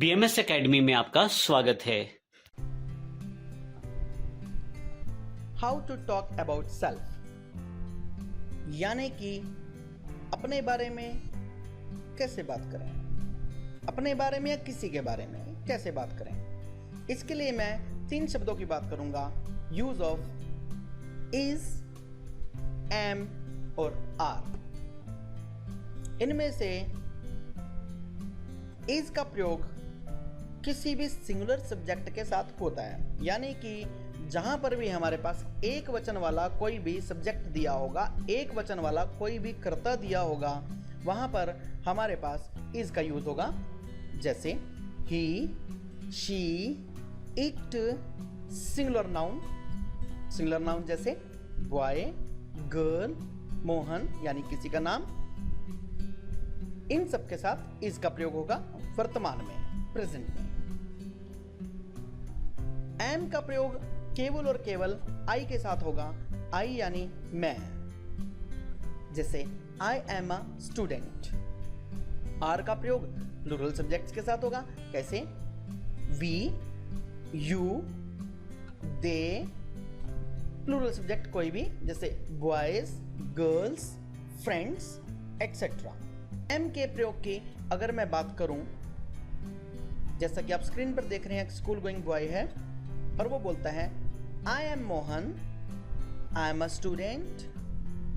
BMS academy में आपका स्वागत है। How to talk about self, यानी कि अपने बारे में कैसे बात करें, अपने बारे में या किसी के बारे में कैसे बात करें। इसके लिए मैं 3 शब्दों की बात करूंगा, यूज ऑफ, इज, एम और आर। इनमें से इज का प्रयोग किसी भी सिंगुलर सब्जेक्ट के साथ होता है, यानी कि जहां पर भी हमारे पास एक वचन वाला कोई भी सब्जेक्ट दिया होगा, एक वचन वाला कोई भी कर्ता दिया होगा, वहां पर हमारे पास इज का यूज होगा। जैसे ही, शी, इट, सिंगुलर नाउन जैसे बॉय, गर्ल, मोहन यानी किसी का नाम, इन सब के साथ इज का प्रयोग होगा वर्तमान में, प्रेजेंट में। एम का प्रयोग केवल और केवल आई के साथ होगा, आई यानी मैं, जैसे I am a student. Are का प्रयोग प्लूरल सब्जेक्ट्स के साथ होगा, कैसे we, you, they, plural subject कोई भी जैसे boys, girls, friends etcetera. Am के प्रयोग की अगर मैं बात करूं, जैसा कि आप स्क्रीन पर देख रहे हैं, एक स्कूल गोइंग बॉय है और वो बोलता है I am Mohan, I am a student,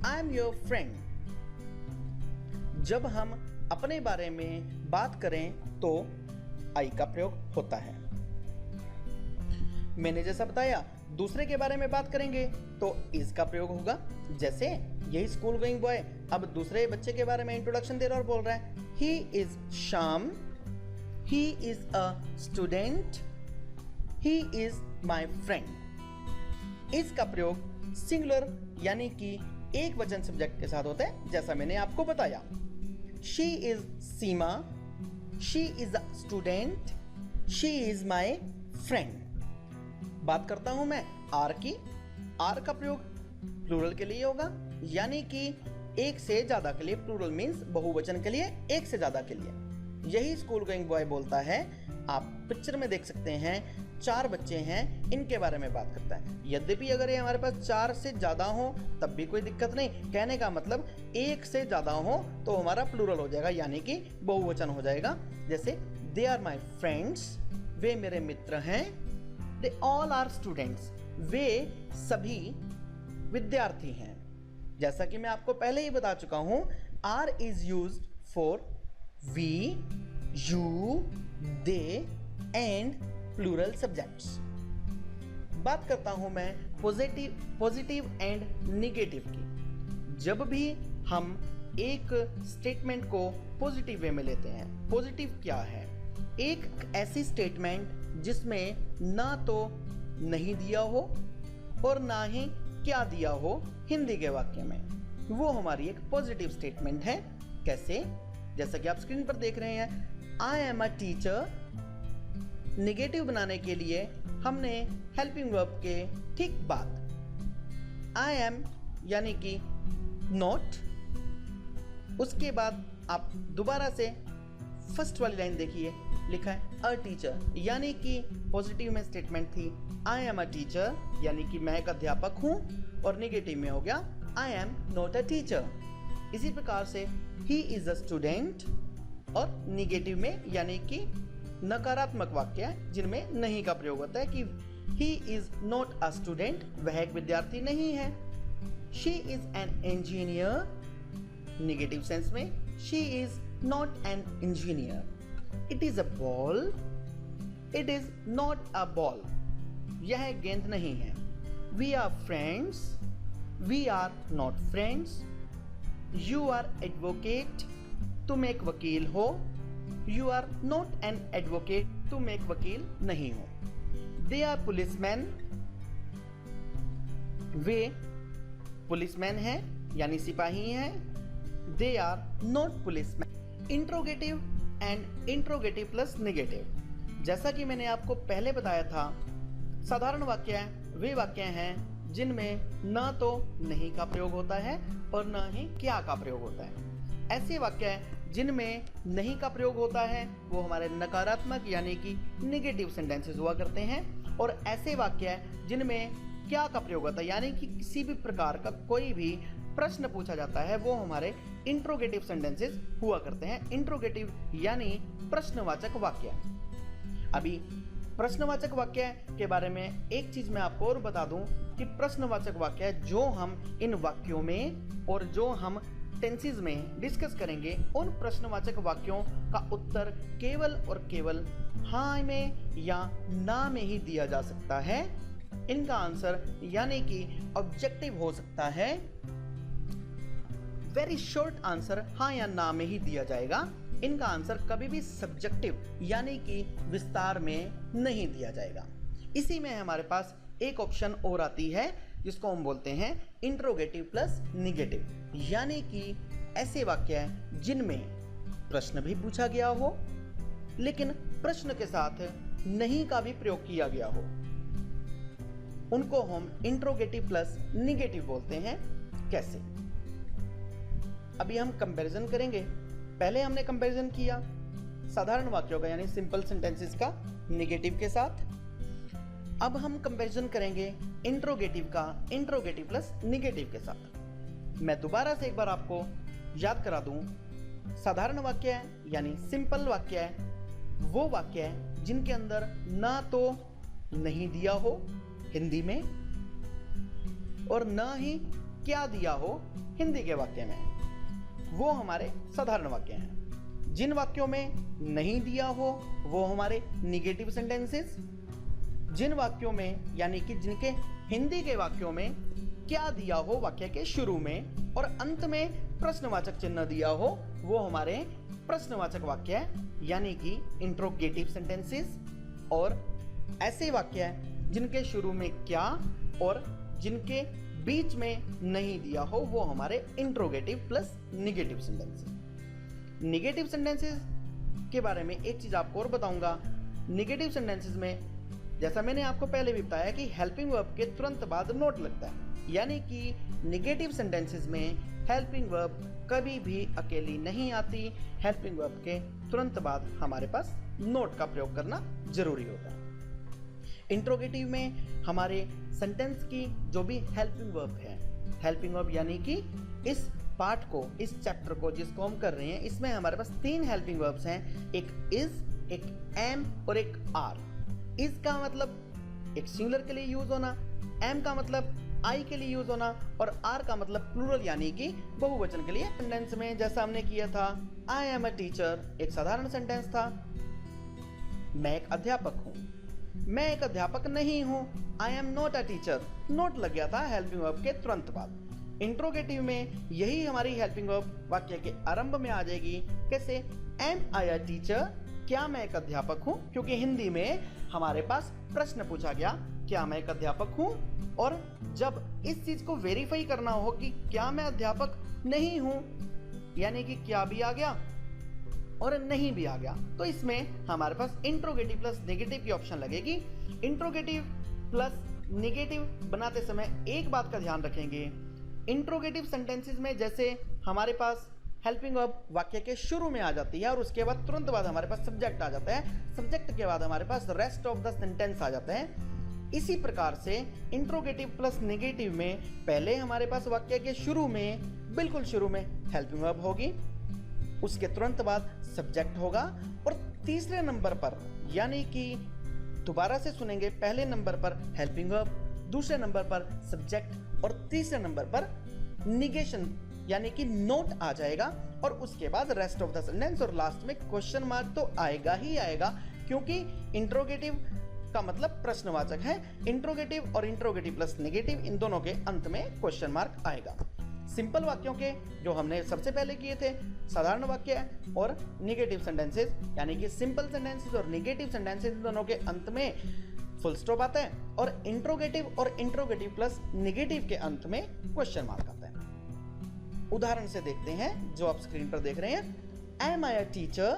I am your friend. जब हम अपने बारे में बात करें तो आई का प्रयोग होता है। मैंने जैसा बताया, दूसरे के बारे में बात करेंगे तो इज का प्रयोग होगा। जैसे यही स्कूल गोइंग बॉय अब दूसरे बच्चे के बारे में इंट्रोडक्शन दे रहा है और बोल रहा है he is Shyam, he is a student, he is my friend. Is का प्रयोग सिंगुलर यानी कि एक वचन सब्जेक्ट के साथ होता है, जैसा मैंने आपको बताया। She is Seema, she is a student, she is my friend. बात करता हूं मैं आर की। आर का प्रयोग प्लूरल के लिए होगा, यानी कि एक से ज्यादा के लिए। प्लूरल मीन्स बहुवचन के लिए, एक से ज्यादा के लिए। यही स्कूल गोइंग बॉय बोलता है। आप पिक्चर में देख सकते हैं 4 बच्चे हैं, इनके बारे में बात करता है। यद्यपि अगर ये हमारे पास 4 से ज्यादा हो तब भी कोई दिक्कत नहीं, कहने का मतलब एक से ज्यादा हो तो हमारा प्लूरल हो जाएगा, यानी कि बहुवचन हो जाएगा। जैसे दे आर माई फ्रेंड्स, वे मेरे मित्र हैं। दे ऑल आर स्टूडेंट्स, वे सभी विद्यार्थी हैं। जैसा कि मैं आपको पहले ही बता चुका हूं, are is used for we, you, they and plural subjects. बात करता हूं मैं पॉजिटिव एंड निगेटिव की। जब भी हम एक स्टेटमेंट को पॉजिटिव वे में लेते हैं, पॉजिटिव क्या है? एक ऐसी स्टेटमेंट जिसमें ना तो नहीं दिया हो और ना ही क्या दिया हो हिंदी के वाक्य में, वो हमारी एक पॉजिटिव स्टेटमेंट है। कैसे? जैसा कि आप स्क्रीन पर देख रहे हैं, आई एम अ टीचर। नेगेटिव बनाने के लिए हमने हेल्पिंग वर्ब के ठीक बाद आई एम यानी कि नॉट, उसके बाद आप दोबारा से फर्स्ट वाली लाइन देखिए, लिखा है अ टीचर, यानी कि पॉजिटिव में स्टेटमेंट थी आई एम अ टीचर, यानी कि मैं एक अध्यापक हूं, और नेगेटिव में हो गया आई एम नॉट अ टीचर। इसी प्रकार से ही इज अ स्टूडेंट, और नेगेटिव में यानी कि नकारात्मक वाक्य जिनमें नहीं का प्रयोग होता है कि he is not a student, वह एक विद्यार्थी नहीं है। She is an engineer, negative sense में she is not an engineer. It is a ball, it is not a ball, यह गेंद नहीं है। We are friends, we are not friends. You are advocate, तुम एक वकील हो। You are not an advocate, तुम एक वकील नहीं हो। दे आर पुलिसमैन, वे पुलिसमैन हैं यानी सिपाही हैं। They are not policeman. Interrogative and interrogative plus negative. जैसा कि मैंने आपको पहले बताया था, साधारण वाक्य वे वाक्य हैं जिनमें ना तो नहीं का प्रयोग होता है और ना ही क्या का प्रयोग होता है। ऐसे वाक्य हैं जिनमें नहीं का प्रयोग होता है वो हमारे नकारात्मक यानी कि निगेटिव सेंटेंसेस हुआ करते हैं, और ऐसे वाक्य हैं जिनमें क्या का प्रयोग होता है यानी कि किसी भी प्रकार का कोई भी प्रश्न पूछा जाता है वो हमारे इंट्रोगेटिव सेंटेंसेस हुआ करते हैं। इंट्रोगेटिव यानी प्रश्नवाचक वाक्य। अभी प्रश्नवाचक वाक्य के बारे में एक चीज मैं आपको और बता दूं कि प्रश्नवाचक वाक्य जो हम इन वाक्यों में और जो हम टेंसेस में डिस्कस करेंगे उन प्रश्नवाचक वाक्यों का उत्तर केवल और केवल हाँ में या ना में ही दिया जा सकता है। इनका आंसर यानी कि ऑब्जेक्टिव हो सकता है, वेरी शॉर्ट आंसर हाँ या ना में ही दिया जाएगा। इनका आंसर कभी भी सब्जेक्टिव यानी कि विस्तार में नहीं दिया जाएगा। इसी में हमारे पास एक ऑप्शन और आती है जिसको हम बोलते हैं इंट्रोगेटिव प्लस निगेटिव, यानी कि ऐसे वाक्य हैं जिनमें प्रश्न भी पूछा गया हो लेकिन प्रश्न के साथ नहीं का भी प्रयोग किया गया हो, उनको हम इंट्रोगेटिव प्लस निगेटिव बोलते हैं। कैसे? अभी हम कंपैरिजन करेंगे। पहले हमने कंपैरिजन किया साधारण वाक्यों का यानी सिंपल सेंटेंसेस का निगेटिव के साथ। अब हम कंपैरिजन करेंगे इंट्रोगेटिव का इंट्रोगेटिव प्लस निगेटिव के साथ। मैं दोबारा से एक बार आपको याद करा दूं, साधारण वाक्य है यानी सिंपल वाक्य है वो वाक्य है जिनके अंदर ना तो नहीं दिया हो हिंदी में और ना ही क्या दिया हो हिंदी के वाक्य में, वो हमारे साधारण वाक्य हैं। जिन वाक्यों में नहीं दिया हो वो हमारे निगेटिव सेंटेंसेस, जिन वाक्यों में यानी कि जिनके हिंदी के वाक्यों में क्या दिया हो वाक्य के शुरू में और अंत में प्रश्नवाचक चिन्ह दिया हो वो हमारे प्रश्नवाचक वाक्य है यानी कि इंट्रोगेटिव सेंटेंसेस। और ऐसे वाक्य हैं जिनके शुरू में क्या और जिनके बीच में नहीं दिया हो वो हमारे interrogative plus negative sentences. Negative sentences के बारे में एक चीज आपको और बताऊंगा। निगेटिव सेंटेंसेस में जैसा मैंने आपको पहले भी बताया कि हेल्पिंग वर्ब के तुरंत बाद नोट लगता है, यानी कि निगेटिव सेंटेंसेस में हेल्पिंग वर्ब कभी भी अकेली नहीं आती। हेल्पिंग वर्ब के तुरंत बाद हमारे पास नोट का प्रयोग करना जरूरी होता है। इंट्रोगेटिव में हमारे सेंटेंस की जो भी हेल्पिंग वर्ब है, हेल्पिंग वर्ब यानी कि इस पार्ट को, इस चैप्टर को जिसको हम कर रहे हैं, इसमें हमारे पास 3 हेल्पिंग वर्ब्स हैं, एक इज, एक एम और एक आर। इज का मतलब एक सिंगुलर के लिए यूज होना, एम का मतलब आई के लिए यूज होना और आर का मतलब प्लूरल यानी कि बहुवचन के लिए। सेंटेंस में जैसा हमने किया था आई एम अ टीचर, एक साधारण सेंटेंस था। मैं एक अध्यापक हूँ, मैं एक अध्यापक नहीं हूँ, आई am not a teacher, not लग गया था हेल्पिंग वर्ब के तुरंत बाद। इंट्रोगेटिव में यही हमारी हेल्पिंग वर्ब वाक्य के आरंभ में आ जाएगी। कैसे? एम आई अ टीचर, क्या मैं एक अध्यापक हूँ, क्योंकि हिंदी में हमारे पास प्रश्न पूछा गया क्या मैं एक अध्यापक हूँ, और जब इस चीज को वेरीफाई करना हो कि क्या मैं अध्यापक नहीं हूँ यानी कि क्या भी आ गया और नहीं भी आ गया, तो इसमें हमारे पास इंट्रोगेटिव प्लस नेगेटिव की ऑप्शन लगेगी। इंट्रोगेटिव प्लस नेगेटिव बनाते समय एक बात का ध्यान रखेंगे, इंट्रोगेटिव सेंटेंसेस में जैसे हमारे पास हेल्पिंग वर्ब वाक्य के शुरू में आ जाती है और उसके बाद तुरंत बाद हमारे पास सब्जेक्ट आ जाता है, सब्जेक्ट के बाद हमारे पास रेस्ट ऑफ द सेंटेंस आ जाता है। इसी प्रकार से इंट्रोगेटिव प्लस नेगेटिव में पहले हमारे पास वाक्य के शुरू में, बिल्कुल शुरू में हेल्पिंग वर्ब होगी, उसके तुरंत बाद सब्जेक्ट होगा और तीसरे नंबर पर यानी कि दोबारा से सुनेंगे, पहले नंबर पर हेल्पिंग वर्ब, दूसरे नंबर पर सब्जेक्ट और तीसरे नंबर पर निगेशन यानी कि नोट आ जाएगा और उसके बाद रेस्ट ऑफ द सेंटेंस और लास्ट में क्वेश्चन मार्क तो आएगा ही आएगा, क्योंकि इंट्रोगेटिव का मतलब प्रश्नवाचक है। इंट्रोगेटिव और इंट्रोगेटिव प्लस नेगेटिव इन दोनों के अंत में क्वेश्चन मार्क आएगा। सिंपल वाक्यों के जो हमने सबसे पहले किए थे साधारण वाक्य और नेगेटिव सेंटेंसेस यानी कि सिंपल सेंटेंसेस और नेगेटिव सेंटेंसेस इन दोनों के अंत में फुल स्टॉप आता है और इंट्रोगेटिव प्लस नेगेटिव के अंत में क्वेश्चन मार्क आता है। उदाहरण से देखते हैं जो आप स्क्रीन पर देख रहे हैं। Am I a teacher,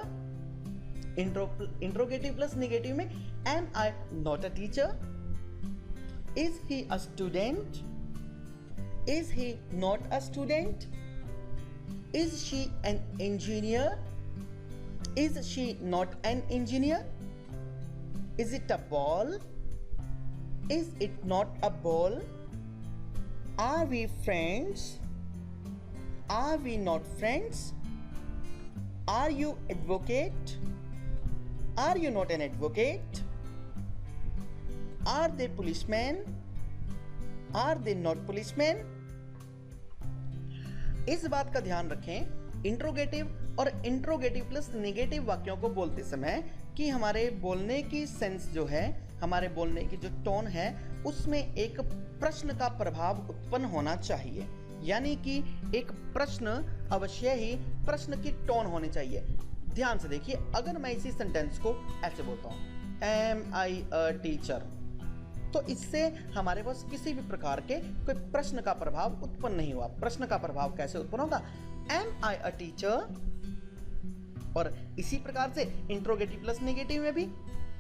interrogative plus negative में am I not a teacher, is he a student, is he not a student, Is she an engineer? Is she not an engineer? Is it a ball? Is it not a ball? Are we friends? Are we not friends? Are you advocate? Are you not an advocate? Are they policemen? Are they not policemen? इस बात का ध्यान रखें interrogative और interrogative plus negative वाक्यों को बोलते समय कि हमारे बोलने की सेंस जो है, हमारे बोलने की जो टोन है, उसमें एक प्रश्न का प्रभाव उत्पन्न होना चाहिए। यानी कि एक प्रश्न अवश्य ही प्रश्न की टोन होनी चाहिए। ध्यान से देखिए, अगर मैं इसी सेंटेंस को ऐसे बोलता हूँ, एम आई अ टीचर, तो इससे हमारे पास किसी भी प्रकार के कोई प्रश्न का प्रभाव उत्पन्न नहीं हुआ। प्रश्न का प्रभाव कैसे उत्पन्न होगा? Am I a teacher. और इसी प्रकार से इंट्रोगेटिव प्लस नेगेटिव में भी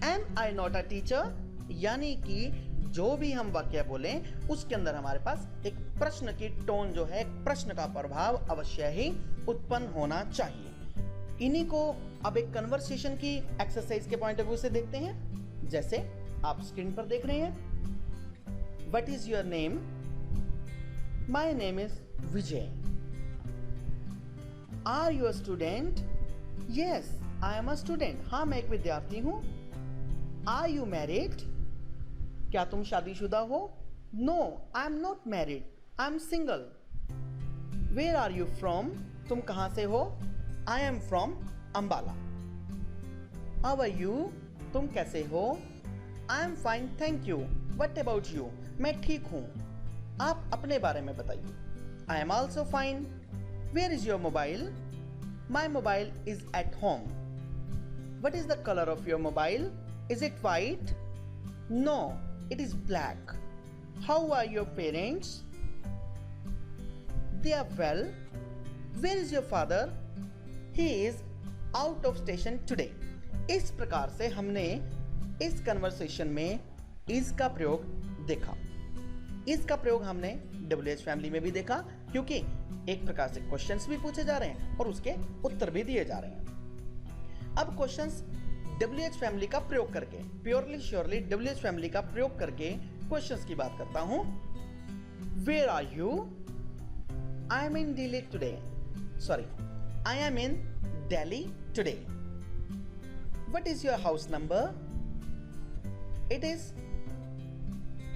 am I not a teacher, यानी कि जो भी हम वाक्य बोलें उसके अंदर हमारे पास एक प्रश्न की टोन जो है, एक प्रश्न का प्रभाव अवश्य ही उत्पन्न होना चाहिए। इन्हीं को अब एक कन्वर्सेशन की एक्सरसाइज के पॉइंट ऑफ व्यू से देखते हैं। जैसे आप स्क्रीन पर देख रहे हैं, what is your name? My name is Vijay. Are you a student? Yes I am a student. हाँ, मैं एक विद्यार्थी हूं। Are you married? क्या तुम शादीशुदा हो? No I am not married, I am single. Where are you from? तुम कहां से हो? I am from Ambala. How are you? तुम कैसे हो? I am fine thank you. What about you? मैं ठीक हूं। आप अपने बारे में बताइए। I am also fine. Where is your mobile? My mobile is at home. What is the colour of your mobile? Is it white? No it is black. How are your parents? They are well. Where is your father? He is out of station today. इस प्रकार से हमने इस conversation में is का प्रयोग देखा। is का प्रयोग हमने WH फैमिली में भी देखा, क्योंकि एक प्रकार से क्वेश्चंस भी पूछे जा रहे हैं और उसके उत्तर भी दिए जा रहे हैं। अब क्वेश्चंस WH फैमिली का प्रयोग करके, प्योरली श्योरली WH फैमिली का प्रयोग करके क्वेश्चंस की बात करता हूं। Where are you? I am in Delhi today. Sorry, I am in Delhi today. What is your house number? It is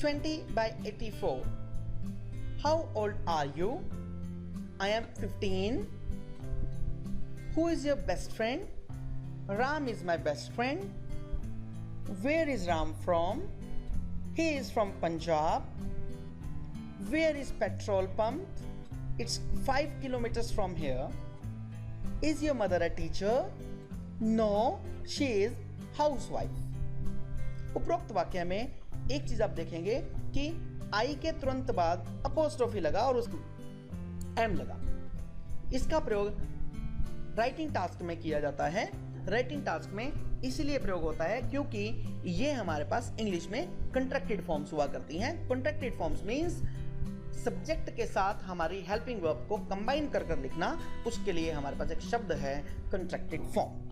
20/84। How old are you? I am 15। Who is your best friend? Ram is my best friend. Where is Ram from? He is from Punjab. Where is petrol pump? It's 5 kilometers from here. Is your mother a teacher? No, she is housewife. उपरोक्त वाक्य में एक चीज आप देखेंगे कि आई के तुरंत बाद अपोस्ट्रोफी लगा और उसमें एम लगा। इसका प्रयोग राइटिंग टास्क में किया जाता है। राइटिंग टास्क में इसलिए प्रयोग होता है क्योंकि ये हमारे पास इंग्लिश में कंट्रैक्टेड फॉर्म्स हुआ करती हैं। कंट्रैक्टेड फॉर्म्स मींस सब्जेक्ट के साथ हमारी हेल्पिंग वर्ब को कंबाइन कर लिखना। उसके लिए हमारे पास एक शब्द है कंट्रैक्टेड फॉर्म।